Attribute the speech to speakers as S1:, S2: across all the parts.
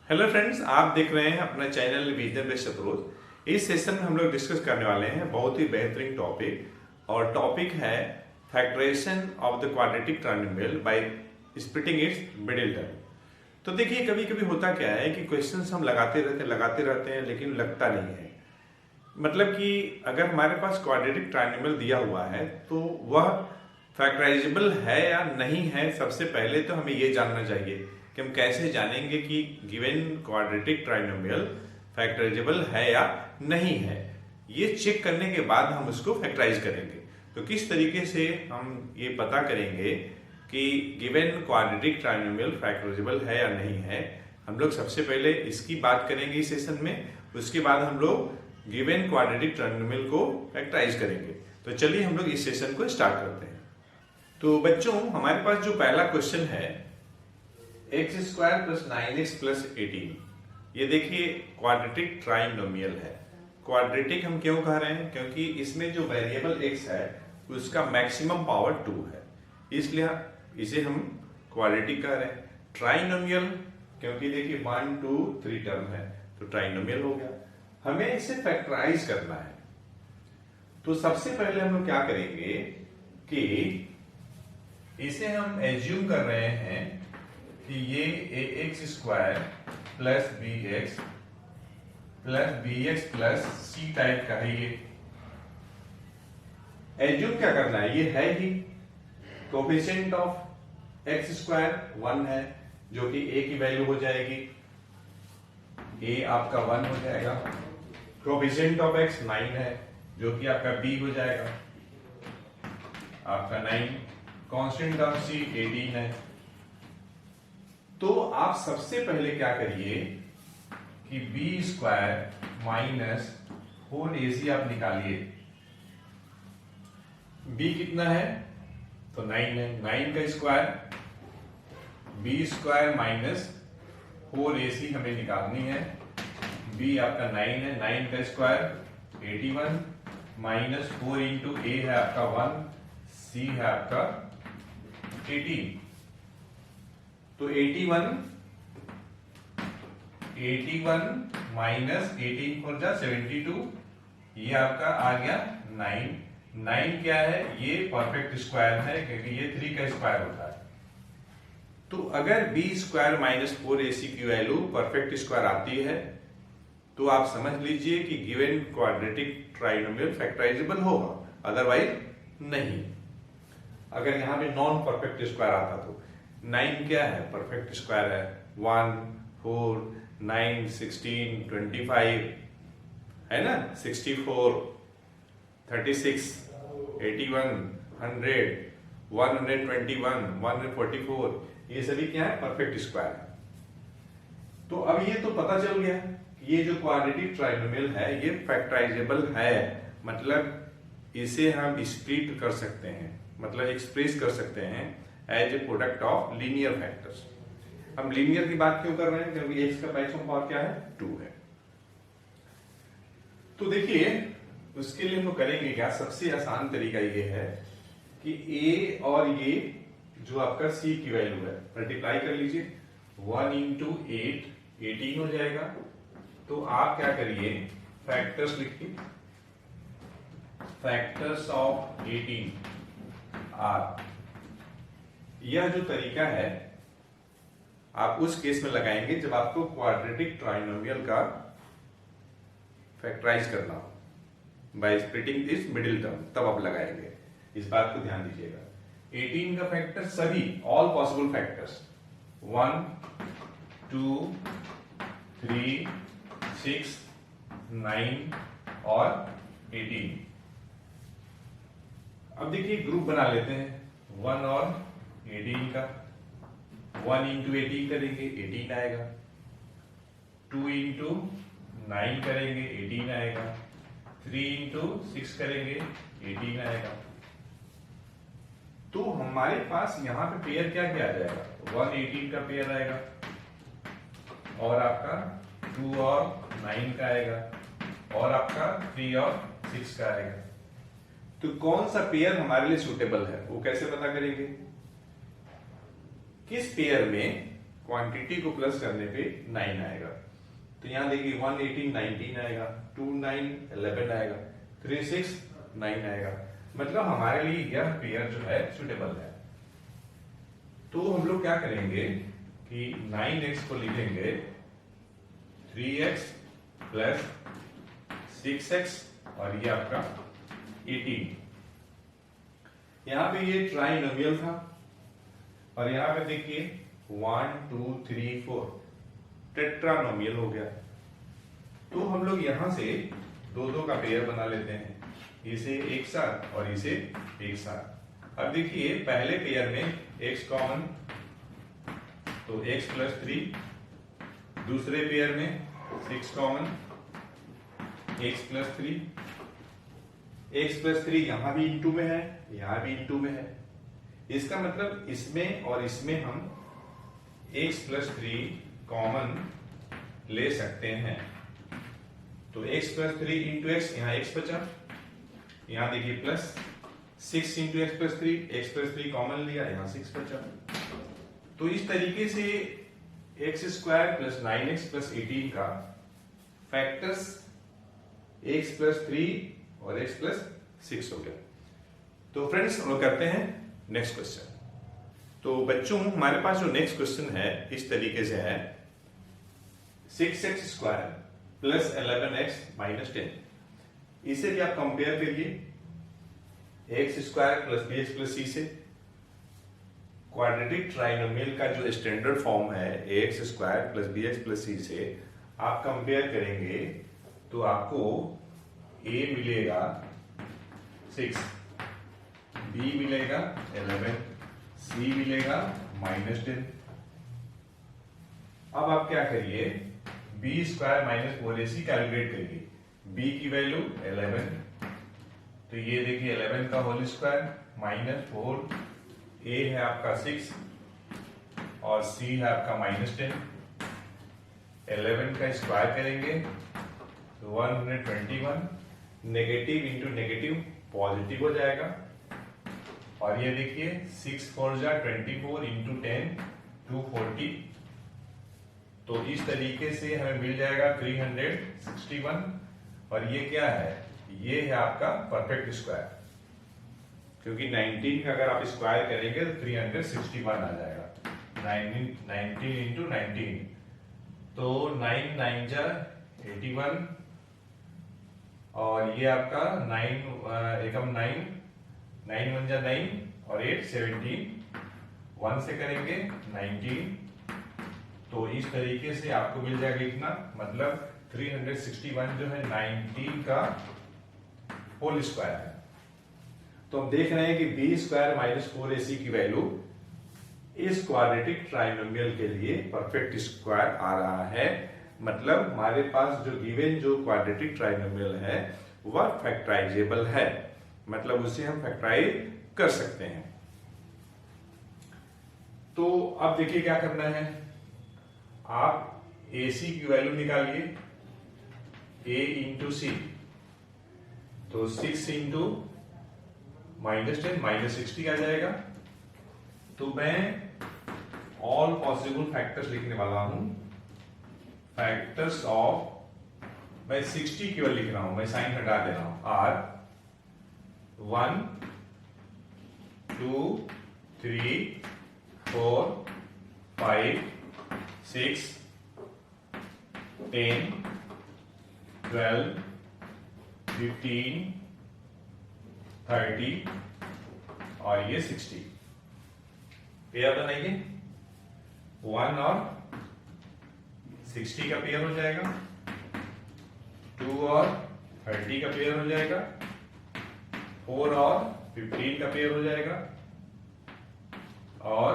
S1: Hello friends, आप देख रहे हैं अपना चैनल विजन बेस्ड अप्रोच। इस सेशन में हम लोग डिस्कस करने वाले हैं बहुत ही बेहतरीन टॉपिक, और टॉपिक है factorisation of the quadratic triangle by splitting its middle term. तो देखिए, कभी कभी होता क्या है कि क्वेश्चंस हम लगाते रहते हैं लेकिन लगता नहीं है। मतलब कि अगर हमारे पास क्वाड्रेटिक ट्रायंगल दिया हुआ है तो वह फैक्टराइजेबल है या नहीं है। सबसे पहले तो हमें ये जानना चाहिए कि हम कैसे जानेंगे कि गिवन क्वाड्रेटिक ट्रायंगल फैक्टराइजेबल है या नहीं है। ये चेक करने के बाद हम उसको फैक्टराइज करेंगे। तो किस तरीके से हम ये पता करेंगे कि गिवन क्वाड्रेटिक ट्रायंगल फैक्टराइजेबल है या नहीं है, हम लोग सबसे पहले इसकी बात करेंगे इस सेशन में। उसके बाद हम लोग गिवन क्वाड्रेटिक ट्रायंगल को फैक्टराइज करेंगे। तो चलिए हम लोग इस सेशन को स्टार्ट करते हैं। तो बच्चों, हमारे पास जो पहला क्वेश्चन है x² + 9x + 18, ये देखिए क्वाड्रेटिक ट्राइनोमियल है। क्वाड्रेटिक हम क्यों कह रहे हैं? क्योंकि इसमें जो वेरिएबल x है उसका मैक्सिमम पावर 2 है, इसलिए इसे हम क्वाड्रेटिक कह रहे हैं। ट्राइनोमियल क्योंकि देखिए 1 2 3 टर्म है, तो ट्राइनोमियल हो गया। हमें इसे फैक्टराइज करना है। तो सबसे पहले हम लोग क्या करेंगे कि इसे हम एज्यूम कर रहे हैं कि ये ax² + bx + bx + c type का है। ये एज्यूम क्या करना है, ये है ही। कोफिशिएंट ऑफ x² 1 है, जो कि a की वैल्यू हो जाएगी, a आपका 1 हो जाएगा। कोफिशिएंट ऑफ x 9 है, जो कि आपका b हो जाएगा, आपका 9। कांस्टेंट ऑफ c 18 है। तो आप सबसे पहले क्या करिए कि b² - 4ac आप निकालिए। b कितना है? तो 9 है। 9 का स्क्वायर, b² - 4ac हमें निकालनी है। b आपका 9 है, 9 का स्क्वायर 81 - 4 इंटू a है आपका 1, c है आपका 18। तो 81 - 18 4 जा 72, ये आपका आ गया 9। 9 क्या है? ये परफेक्ट स्क्वायर है, क्योंकि ये 3 का स्क्वायर होता है। तो अगर b² - 4ac की वैल्यू परफेक्ट स्क्वायर आती है तो आप समझ लीजिए कि गिवन क्वाड्रेटिक ट्राइनोमियल फैक्टराइजेबल होगा, अदरवाइज नहीं। अगर यहां पे नॉन परफेक्ट स्क्वायर आता तो 9 क्या है? परफेक्ट स्क्वायर है। 1 4 9 16 25 है ना, 64 36 81 100 121 144, ये सभी क्या है? परफेक्ट स्क्वायर है। तो अब ये तो पता चल गया, ये जो क्वाड्रेटिक ट्राइनोमियल है ये फैक्टराइजेबल है। मतलब इसे हम स्प्लिट कर सकते हैं, मतलब एक्सप्रेस कर सकते हैं as a product of linear factors. हम लीनियर की बात क्यों कर रहे हैं? क्योंकि x का मैक्सिमम पावर क्या है? 2 है। तो देखिए, उसके लिए हम करेंगे क्या? सबसे आसान तरीका ये है कि a और ये जो आपका c की वैल्यू है मल्टीप्लाई कर लीजिए। 1 × 8 18 हो जाएगा। तो आप क्या करिए, फैक्टर्स लिखिए। Factors of 18 are. यह जो तरीका है आप उस केस में लगाएंगे जब आपको क्वाड्रेटिक ट्राइनोमियल का फैक्टराइज करना हो by splitting this middle term, तब आप लगाएंगे। इस बात को ध्यान दीजिएगा। 18 का फैक्टर सभी ऑल पॉसिबल फैक्टर्स 1 2 3 6 9 और 18। अब देखिए ग्रुप बना लेते हैं 1 और 18 का। 1 × 18 करेंगे 18 आएगा। 2 × 9 करेंगे 18 आएगा। 3 × 6 करेंगे 18 आएगा। तो हमारे पास यहां पे पेयर क्या क्या आ जाएगा? 1 18 का पेयर आएगा, और आपका 2 और 9 का आएगा, और आपका 3 और 6 का आएगा। तो कौन सा पेयर हमारे लिए सूटेबल है वो कैसे पता करेंगे? किस पेयर में क्वांटिटी को प्लस करने पे 9 आएगा। तो यहाँ देखिए 1 18 19 आएगा, 2 9 11 आएगा, 3 6 9 आएगा। मतलब हमारे लिए यह पेयर जो है सुटेबल है। तो हम लोग क्या करेंगे कि 9x को लिखेंगे 3x प्लस 6x और ये आपका 18। यहां पे ये ट्राइनोमियल था और यहां पे देखिए 1 2 3 4 टेट्रानोमियल हो गया। तो हम लोग यहां से दो दो का पेयर बना लेते हैं, इसे एक साथ और इसे एक साथ। अब देखिए पहले पेयर में x कॉमन, तो x प्लस 3। दूसरे पेयर में 6 common, x plus 3। x plus 3 यहां भी इंटू में है, यहां भी इंटू में है। इसका मतलब इसमें और इसमें हम x प्लस 3 कॉमन ले सकते हैं। तो x प्लस 3 इंटू एक्स, यहाँ x बचा, यहाँ देखिए plus 6 into x plus 3, x plus 3 common लिया, यहाँ 6 बचा। तो इस तरीके से x square plus 9x plus 18 का फैक्टर्स x प्लस 3 और x प्लस 6 हो गया। तो फ्रेंड्स हम लोग करते हैं नेक्स्ट क्वेश्चन। तो बच्चों हमारे पास जो नेक्स्ट क्वेश्चन है इस तरीके से है 6x square plus 11x minus 10। इसे भी आप कंपेयर करिए x square plus bx plus c से। क्वाड्रेटिक ट्राइनोमियल का जो स्टैंडर्ड फॉर्म है ax square plus bx plus c से आप कंपेयर करेंगे तो आपको a मिलेगा 6, b मिलेगा 11, c मिलेगा माइनस 10। अब आप क्या करिए b square minus 4ac calculate करिए। b की वैल्यू 11, तो ये देखिए 11 का होल स्क्वायर माइनस 4, a है आपका 6 और c है आपका माइनस 10। 11 का स्क्वायर करेंगे तो 121, नेगेटिव इंटू नेगेटिव पॉजिटिव हो जाएगा। और ये देखिए 6 4 जा 24 इंटू 10 240। तो इस तरीके से हमें मिल जाएगा 361। और ये क्या है, ये है आपका परफेक्ट स्क्वायर, क्योंकि 19 का अगर आप स्क्वायर करेंगे तो 361 आ जाएगा। 19 इंटू 19, तो 9 9 जा 81 और ये आपका 9 एकम 9 9 1 जा 9 और 8 17। 1 से करेंगे 19, तो इस तरीके से आपको मिल जाएगा इतना, मतलब 361 जो है 19 का होल स्क्वायर है। तो हम देख रहे हैं कि बी स्क्वायर माइनस 4ac की वैल्यू इस क्वाड्रेटिक ट्राइनोमियल के लिए परफेक्ट स्क्वायर आ रहा है। मतलब हमारे पास जो गिवन जो क्वाड्रेटिक ट्राइनोमियल है वह फैक्टराइजेबल है, मतलब उसे हम फैक्टराइज कर सकते हैं। तो अब देखिए क्या करना है, आप ac की वैल्यू निकालिए, a इंटू सी, तो 6 इंटू माइनस 10 माइनस 60 आ जाएगा। तो मैं ऑल पॉसिबल फैक्टर्स लिखने वाला हूं, फैक्टर्स ऑफ, मैं 60 केवल लिख रहा हूं, मैं साइन हटा दे रहा हूं, आर 1 2 3 4 5 6 10 12 15 30 और ये 60। पेयर बनाइए, 1 और 60 का पेयर हो जाएगा, 2 और 30 का पेयर हो जाएगा, 4 और 15 का पेयर हो जाएगा, और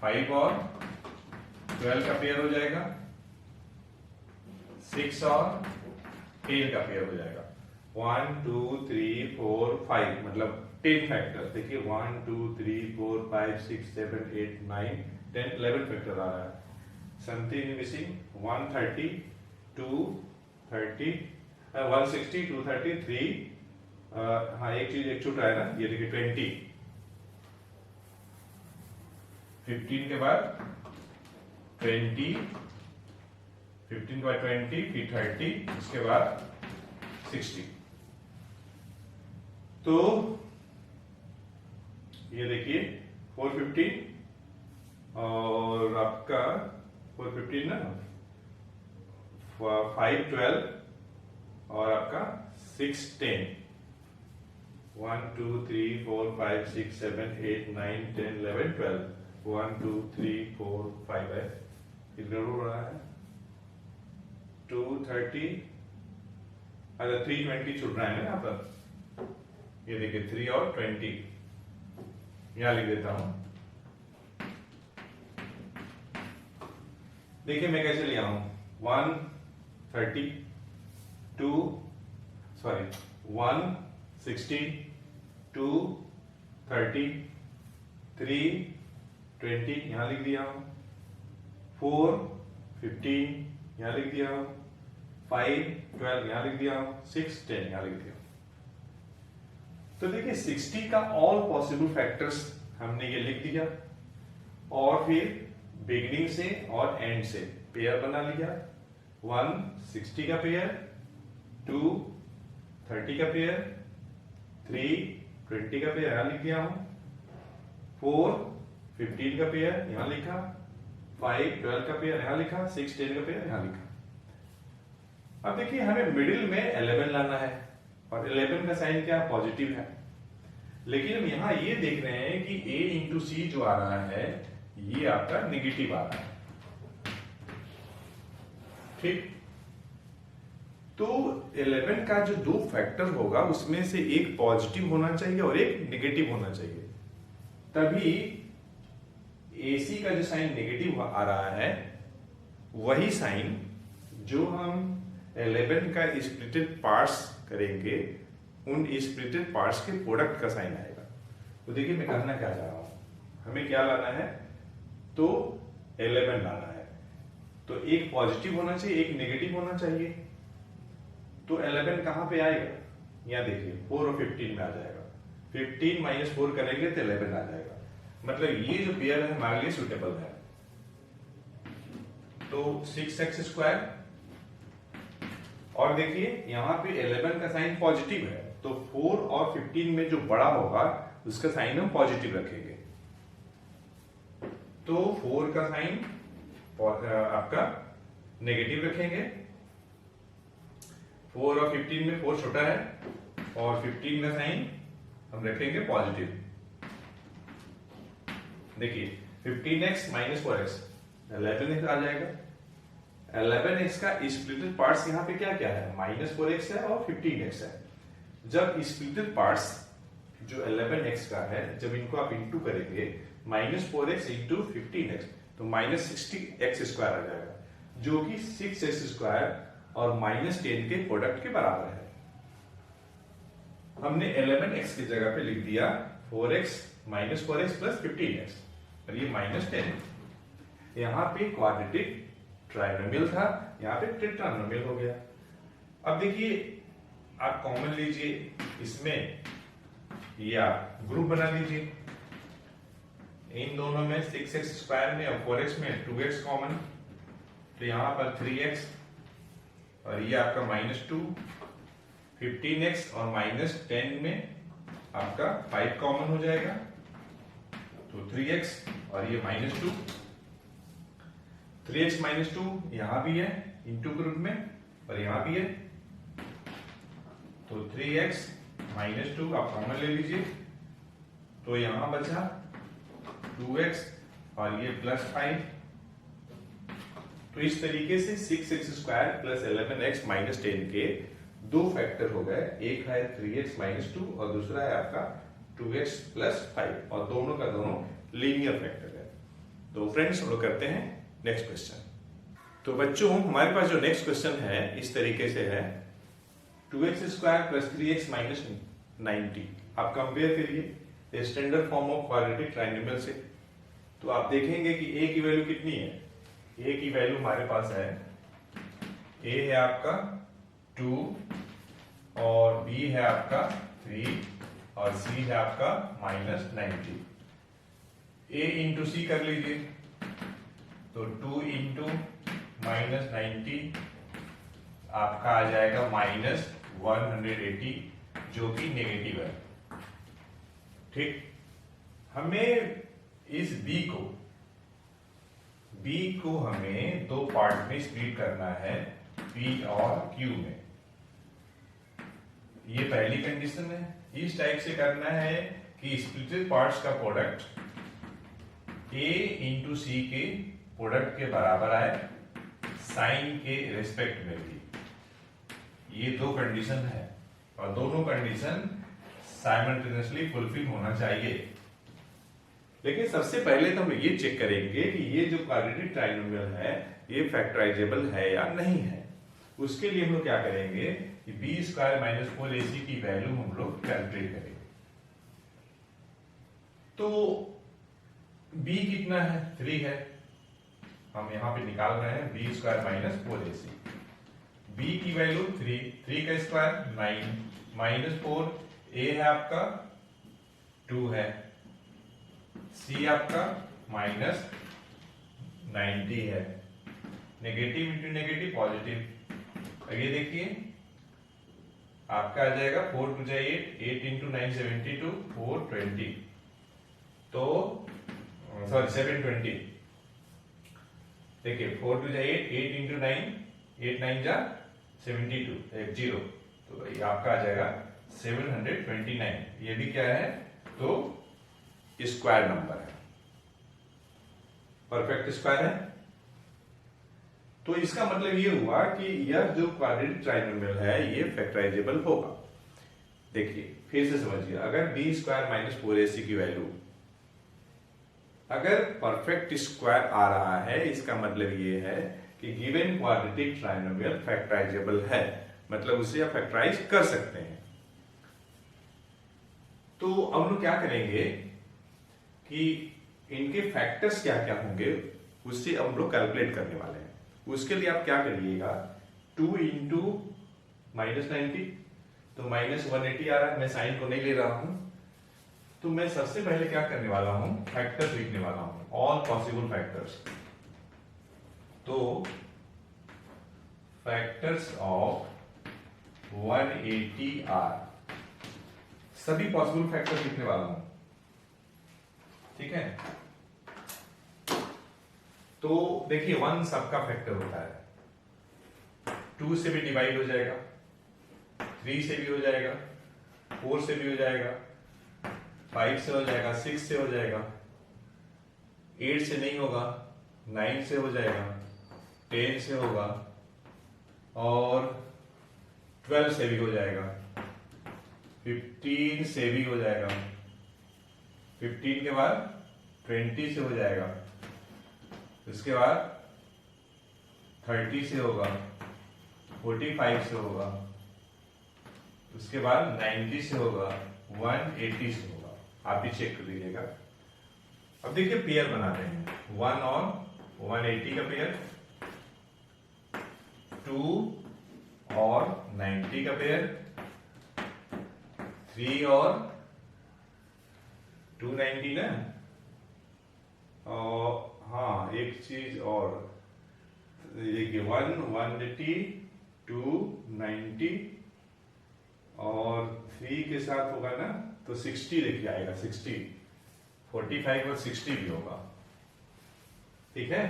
S1: 5 और 12 का पेयर हो जाएगा, 6 और 10 का पेयर हो जाएगा। 1 2 3 4 5 मतलब 10 फैक्टर। देखिए 1 2 3 4 5 6 7 8 9 10 11 फैक्टर आ रहा है। समथिंग मिसिंग, 130 230 160 230 3 हाँ एक चीज एक छूट आया ना, ये देखिए 20 15 के बाद 20, 15 के बाद 20, फिर 30, उसके बाद 60। तो ये देखिए 450 और आपका 450 ना, 512 और आपका 610, 1 2 3 4 5 6 7 8 9 10 11 12, 1 2 3 4 5 है, कितना हो रहा है 230, अच्छा 320 छूट रहा है ना यहाँ पर, ये देखिए 3 और 20, यहां लिख देता हूं। देखिए मैं कैसे लिया हूं, 130, 160, 230, 320 यहां लिख दिया हूं, 415 यहां लिख दिया हूं, 512 यहां लिख दिया हूं, 610 यहां लिख दिया हूं। तो देखिए 60 का ऑल पॉसिबल फैक्टर्स हमने ये लिख दिया और फिर बिगिनिंग से और एंड से पेयर बना लिया, 1 60 का पेयर, 2 30 का पेयर, 3 20 का पेयर यहां लिख दिया हूं, 4 15 का पेयर यहां लिखा, 5 12 का पेयर यहां लिखा, 6 10 का पेयर यहां लिखा। अब देखिए हमें मिडिल में 11 लाना है और 11 का साइन क्या पॉजिटिव है, लेकिन हम यहां ये देख रहे हैं कि a इंटू सी जो आ रहा है ये आपका निगेटिव आ रहा है, ठीक। तो 11 का जो दो फैक्टर होगा उसमें से एक पॉजिटिव होना चाहिए और एक नेगेटिव होना चाहिए, तभी AC का जो साइन नेगेटिव आ रहा है वही साइन जो हम 11 का स्प्लिटेड पार्ट्स करेंगे उन स्प्लिटेड पार्ट्स के प्रोडक्ट का साइन आएगा। तो देखिए मैं करना क्या चाह रहा हूं, हमें क्या लाना है, तो 11 लाना है, तो एक पॉजिटिव होना चाहिए एक नेगेटिव होना चाहिए। तो 11 कहां पे आएगा, यहां देखिए 4 और 15 में आ जाएगा, 15 माइनस 4 करेंगे तो 11 आ जाएगा, मतलब ये जो पेयर है हमारे लिए सुटेबल है। तो 6x², और देखिए यहां पे 11 का साइन पॉजिटिव है तो 4 और 15 में जो बड़ा होगा उसका साइन हम पॉजिटिव रखेंगे, तो 4 का साइन आपका नेगेटिव रखेंगे, 4 और 15 में 4 छोटा है और 15 का साइन हम रखेंगे पॉजिटिव। देखिए 15x माइनस 4x 11x आ जाएगा, 11x का स्प्लिटेड पार्ट्स यहाँ पे क्या क्या है, माइनस 4x है और 15x है। जब स्प्लिटेड पार्ट्स जो 11x का है जब इनको आप इंटू करेंगे माइनस 4x इंटू 15x तो माइनस 60x² आ जाएगा, जो कि 6x² और माइनस 10 के प्रोडक्ट के बराबर है। हमने 11x की जगह पे लिख दिया 4x minus 4x plus 15x और ये माइनस 10। यहाँ पे क्वाड्रेटिक ट्राइनोमियल था, यहाँ पे टेट्रानोमियल हो गया। अब देखिए आप कॉमन लीजिए, इसमें ये आप ग्रुप बना लीजिए, इन दोनों में 6x² में और 4x में 2x कॉमन, तो यहाँ पर 3x और ये आपका -2, 15x और -10 में आपका 5 कॉमन हो जाएगा, तो 3x और ये -2, 3x -2 यहां भी है इंटू ग्रुप में और यहां भी है, तो 3x -2 आप कॉमन ले लीजिए, तो यहां बचा 2x और ये +5। तो इस तरीके से 6x² प्लस 11x माइनस 10 के दो फैक्टर हो गए, एक है 3x -2 और दूसरा है आपका 2x + 5 और दोनों का दोनों लीनियर फैक्टर है। तो फ्रेंड्स हम लोग करते हैं नेक्स्ट क्वेश्चन। तो बच्चों हमारे पास जो नेक्स्ट क्वेश्चन है इस तरीके से है, 2x² + 3x - 90 आप कंपेयर करिए standard form of quadratic trinomial से। तो आप देखेंगे कि a की वैल्यू कितनी है, a की वैल्यू हमारे पास है, a है आपका 2 और b है आपका 3 और c है आपका -90। ए इंटू सी कर लीजिए, तो 2 इंटू माइनस 90 आपका आ जाएगा माइनस 180, जो कि नेगेटिव है। ठीक, हमें इस बी को हमें दो पार्ट में स्प्लिट करना है, पी और क्यू में। ये पहली कंडीशन है। इस टाइप से करना है कि स्प्लिटेड पार्ट्स का प्रोडक्ट ए इंटू सी के प्रोडक्ट के बराबर आए, साइन के रिस्पेक्ट में भी। ये दो कंडीशन है और दोनों कंडीशन साइमल्टेनियसली फुलफिल होना चाहिए। लेकिन सबसे पहले तो हम ये चेक करेंगे कि ये जो क्वाड्रेटिक ट्राइनोमियल है ये फैक्टराइजेबल है या नहीं है। उसके लिए हम लोग क्या करेंगे कि बी स्क्वायर माइनस 4ac की वैल्यू हम लोग कैलकुलेट करेंगे। तो b कितना है, 3 है, हम यहां पे निकाल रहे हैं B square minus 4ac। b की वैल्यू 3 का स्क्वायर 9 माइनस 4, a है आपका 2 है, c आपका माइनस 90 है। Negative into negative positive. ये देखिए आपका आ जाएगा 4 टू 8 इंटू 9 72, 420, तो सॉरी 720। देखिए 4 टू 8 इंटू 9 8 9 जा 72, एक 0, तो ये आपका आ जाएगा 729। ये भी क्या है, तो स्क्वायर नंबर है, परफेक्ट स्क्वायर है। तो इसका मतलब ये हुआ कि यह जो क्वाड्रेटिक ट्राइनोमियल है ये फैक्टराइजेबल होगा। देखिए फिर से समझिए, अगर बी स्क्वायर माइनस 4ac की वैल्यू अगर परफेक्ट स्क्वायर आ रहा है, इसका मतलब ये है कि गिवन क्वाड्रेटिक ट्राइनोमियल फैक्टराइजेबल है, मतलब उसे आप फैक्टराइज कर सकते हैं। तो अब हम लोग क्या करेंगे कि इनके फैक्टर्स क्या क्या होंगे उससे हम लोग कैलकुलेट करने वाले हैं। उसके लिए आप क्या करिएगा, 2 इंटू माइनस 90, तो माइनस 180 आ रहा है, मैं साइन को नहीं ले रहा हूं, तो मैं सबसे पहले क्या करने वाला हूं, फैक्टर्स लिखने वाला हूं, ऑल पॉसिबल फैक्टर्स। तो फैक्टर्स ऑफ 180 आर, सभी पॉसिबल फैक्टर्स लिखने वाला हूं, ठीक है। तो देखिए 1 सबका फैक्टर होता है, 2 से भी डिवाइड हो जाएगा, 3 से भी हो जाएगा, 4 से भी हो जाएगा, 5 से हो जाएगा, 6 से हो जाएगा, 8 से नहीं होगा, 9 से हो जाएगा, 10 से होगा और 12 से भी हो जाएगा, 15 से भी हो जाएगा, 15 के बाद 20 से हो जाएगा, इसके बाद 30 से होगा, 45 से होगा, उसके बाद 90 से होगा, 180 से होगा। आप भी चेक कर लीजिएगा। अब देखिए पेयर बनाते हैं, 1 और 180 का पेयर, 2 और 90 का पेयर, 3 और 290 ना, और हाँ एक चीज और देखिए 1 180 2 90 और 3 के साथ होगा ना, तो 60 देखिए आएगा, 60 45 और 60 भी होगा, ठीक है।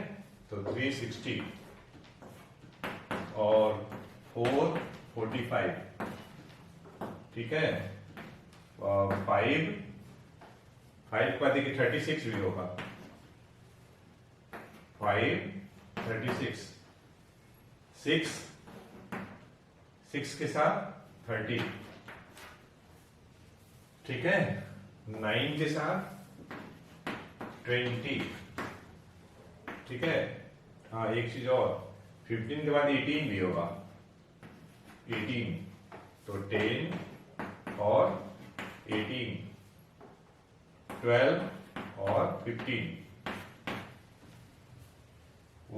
S1: तो 360 और 4 45, ठीक है। 5 के बाद देखिए 36 भी होगा, 5 36, 6 के साथ 30, ठीक है। 9 के साथ 20, ठीक है। हाँ एक चीज और, 15 के बाद 18 भी होगा, 18, तो 10 और 18, 12 और 15,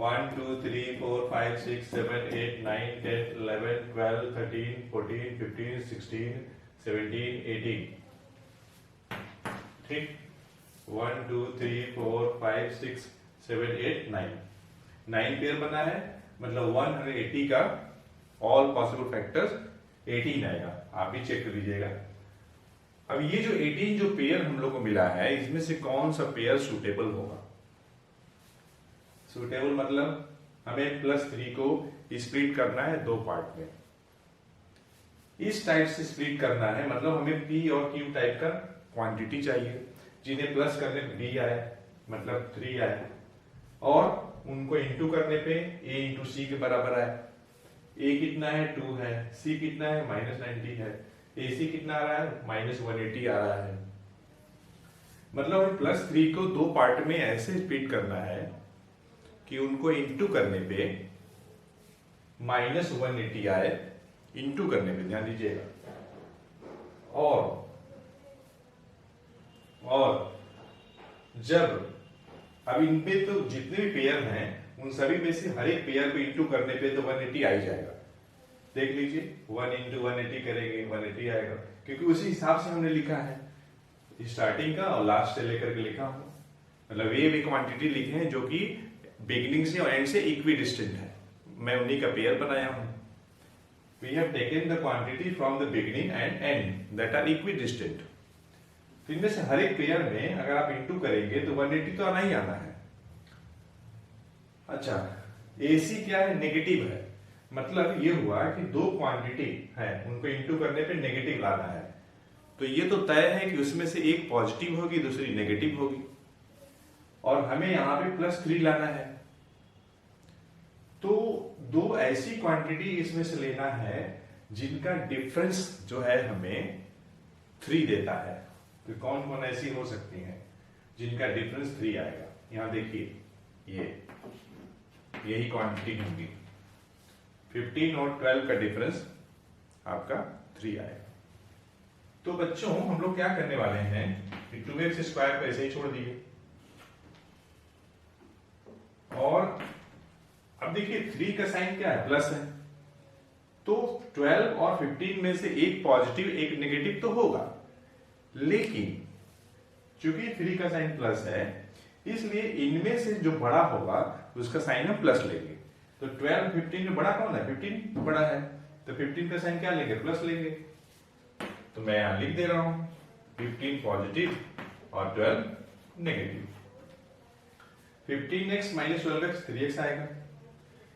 S1: 1 2 3 4 5 6 7 8 9 10 11 12 13 14 15 16 17 18, ठीक। 1 2 3 4 5 6 7 8 9 पेयर बना है, मतलब 180 का ऑल पॉसिबल फैक्टर्स 18 आएगा। आप भी चेक कर लीजिएगा। अब ये जो 18 जो पेयर हम लोग को मिला है, इसमें से कौन सा पेयर सुटेबल होगा? सुटेबल मतलब हमें +3 को स्प्लिट करना है दो पार्ट में। इस टाइप से स्प्लिट करना है, मतलब हमें P और Q टाइप का क्वांटिटी चाहिए, जिन्हें प्लस करने पे B आए, मतलब 3 आए, और उनको इंटू करने पे A इंटू C के बराबर आए। A कितना है? 2 है। C कितना है? -90 है। AC कितना आ रहा है? -180 आ रहा है। मतलब हमें +3 को दो पार्ट में ऐसे स्प्लिट करना है कि उनको इंटू करने पे -180 आए, इंटू करने पे ध्यान दीजिएगा। और जब अब इन पे तो जितने भी पेयर हैं उन सभी में से हर एक पेयर को इंटू करने पे तो 180 आ ही जाएगा। देख लीजिए 1 × 180 करेंगे 180 आएगा, क्योंकि उसी हिसाब से हमने लिखा है, स्टार्टिंग का और लास्ट से लेकर के लिखा हूं। मतलब ये भी क्वांटिटी लिखे हैं जो कि बिगिनिंग से और एंड से इक्वी डिस्टेंट है, मैं उन्हीं का पेयर बनाया हूं। We have taken the quantity from the beginning and end that are equidistant. तो इनमें से हर एक पेयर में अगर आप इंटू करेंगे तो 180 तो आना ही आना है। अच्छा, AC क्या है? नेगेटिव है। मतलब ये हुआ कि दो क्वांटिटी है, उनको इंटू करने पे नेगेटिव लाना है। तो ये तो तय है कि उसमें से एक पॉजिटिव होगी, दूसरी नेगेटिव होगी, और हमें यहाँ पे +3 लाना है। तो दो ऐसी क्वांटिटी इसमें से लेना है जिनका डिफरेंस जो है हमें 3 देता है। तो कौन कौन ऐसी हो सकती हैं जिनका डिफरेंस 3 आएगा? यहां देखिए, यही क्वांटिटी होंगी। 15 और 12 का डिफरेंस आपका 3 आएगा। तो बच्चों हम लोग क्या करने वाले हैं कि 2x² को ऐसे ही छोड़ दिए, और अब देखिए 3 का साइन क्या है? प्लस है। तो 12 और 15 में से एक पॉजिटिव एक नेगेटिव तो होगा, लेकिन चूंकि 3 का साइन प्लस है इसलिए इनमें से जो बड़ा होगा उसका साइन हम प्लस लेंगे। तो 12 15 में बड़ा कौन है? 15 बड़ा है, तो 15 का साइन क्या लेंगे? प्लस लेंगे। तो मैं यहां लिख दे रहा हूं 15 पॉजिटिव और 12 नेगेटिव। 15x - 12x 3x आएगा।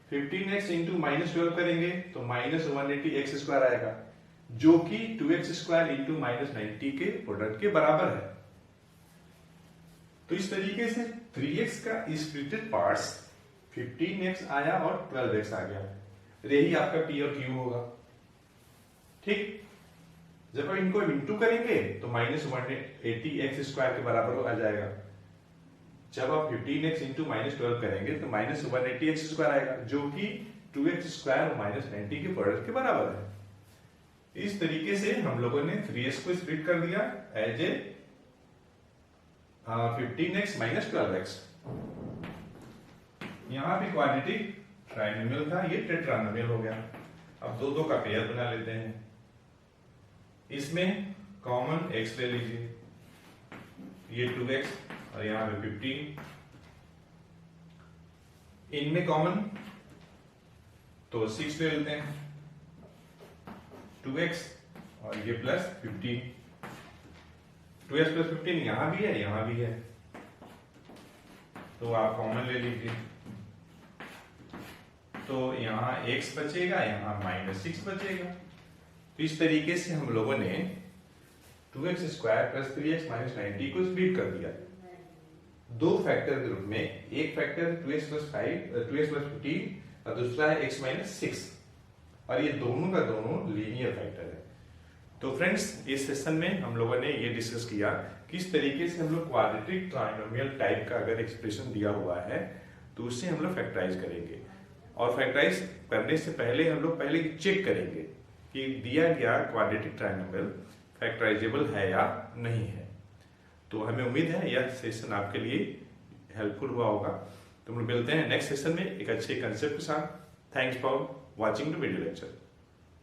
S1: 15x इंटू -12 करेंगे तो -180x² आएगा, जो कि 2x² इंटू -90 के प्रोडक्ट के बराबर है। तो इस तरीके से 3x का स्प्लिटेड पार्ट्स 15x आया और 12x आ गया। यही आपका P और Q होगा। ठीक, जब आप इनको इंटू करेंगे तो -180x² के बराबर आ जाएगा। जब आप 15x इंटू -12 करेंगे तो -180x² आएगा, जो कि 2x² और -90 के प्रोडक्ट के बराबर है। इस तरीके से हम लोगों ने 3x को स्प्लिट कर दिया एज ए 15x - 12x। यहां भी क्वांटिटी ट्राइनोमियल था, ये टेट्रानोमियल हो गया। अब दो का पेयर बना लेते हैं। इसमें कॉमन x ले लीजिए, ये 2x और यहां पे 15, इनमें कॉमन तो 6 ले लेते हैं, 2x और ये +15, 2x + 15 यहां भी है, यहां भी है, तो आप कॉमन ले लीजिए। तो यहां x बचेगा, यहां -6 बचेगा। तो इस तरीके से हम लोगों ने 2x² + 3x - 90 को स्प्लिट कर दिया दो फैक्टर के रूप में। एक फैक्टर 2x + 15 और दूसरा है x - 6, और ये दोनों का दोनों लीनियर फैक्टर है। तो फ्रेंड्स, इस सेशन में हम लोगों ने ये डिस्कस किया किस तरीके से हम लोग क्वाड्रेटिक ट्राइनोमियल टाइप का अगर एक्सप्रेशन दिया हुआ है तो उससे हम लोग फैक्टराइज करेंगे, और फैक्टराइज करने से पहले हम लोग पहले चेक करेंगे कि दिया गया क्वाड्रेटिक ट्राइनोमियल फैक्टराइजेबल है या नहीं है। तो हमें उम्मीद है यह सेशन आपके लिए हेल्पफुल हुआ होगा। तो हम लोग मिलते हैं नेक्स्ट सेशन में एक अच्छे कंसेप्ट के साथ। Thanks for watching the video lecture.